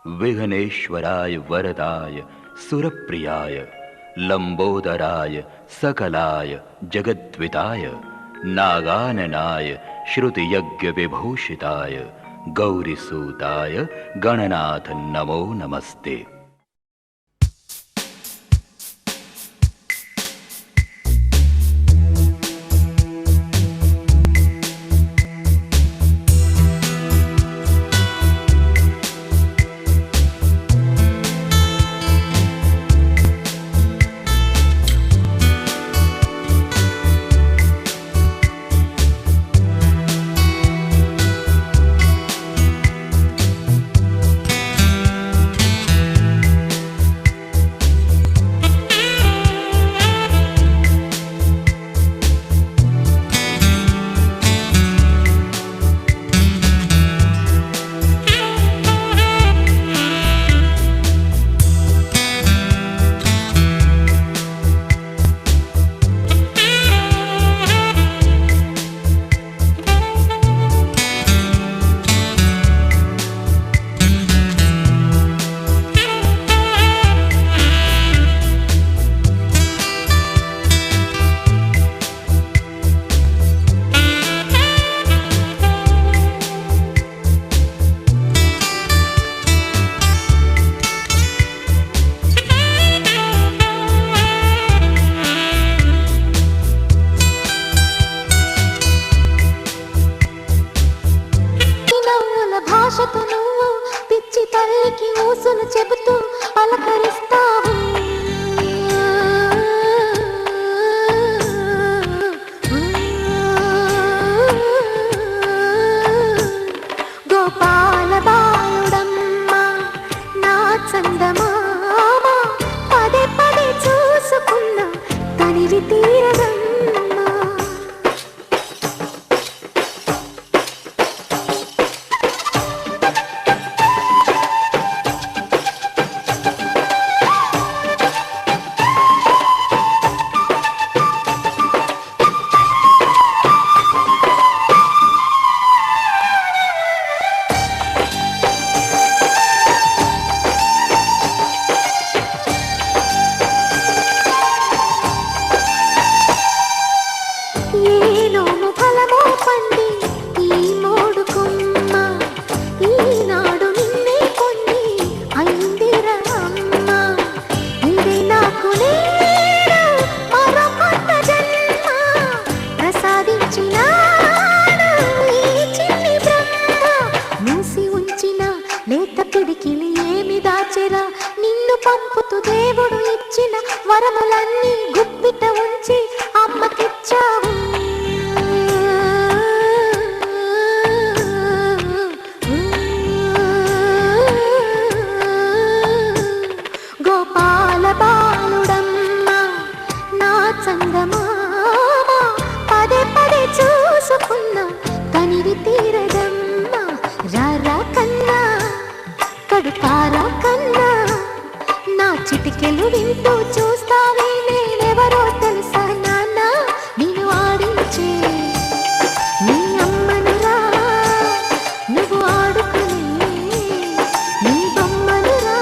विघ्नेश्वराय वरदाय सुरप्रियाय लंबोदराय सकलाय जगद्विताय नागाननाय श्रुतियज्ञविभूषिताय गौरीसूताय गणनाथ नमो नमस्ते। పిచ్చి తల్లికి ఊసులు చెబుతూ పలకరిస్తావు. గోపాల బాలుడమ్మ నా చందమామ పదే పదే చూసుకున్న తనివి తీరదమ్మ. నిన్ను పంపుతూ దేవుడు ఇచ్చిన వరములన్నీ గుప్పిట ఉంచి అమ్మకిచ్చావు. గోపాల బాలుడమ్మ నా చందమామ పదే పదే చూసుకున్న తనివి తీరదమ్మ. రారా కన్నా కడుపారా కన్నా నా చిటికెలు వింటూ చూస్తావే నేనెవరో తెలుసా నాన్న. నేను ఆడించే నీ అమ్మనురా నువ్వు ఆడుకునే నీ బొమ్మనురా.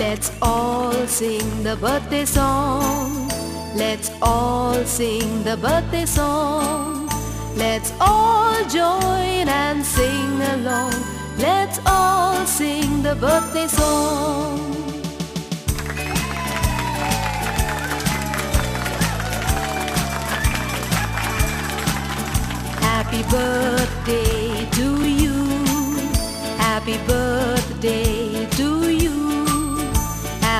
Let's all sing the birthday song. Let's all sing the birthday song. Let's all join and sing along. Let's all sing the birthday song. Happy birthday to you. Happy birthday to you.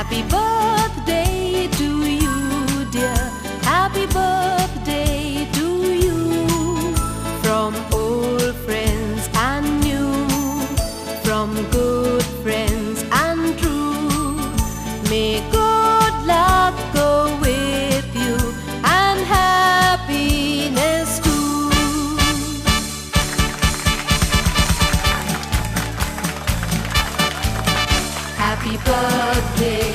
Happy birthday to you, dear. Happy birthday to you. From old friends and new, from good friends and true. May good luck go with you and happiness too. Happy birthday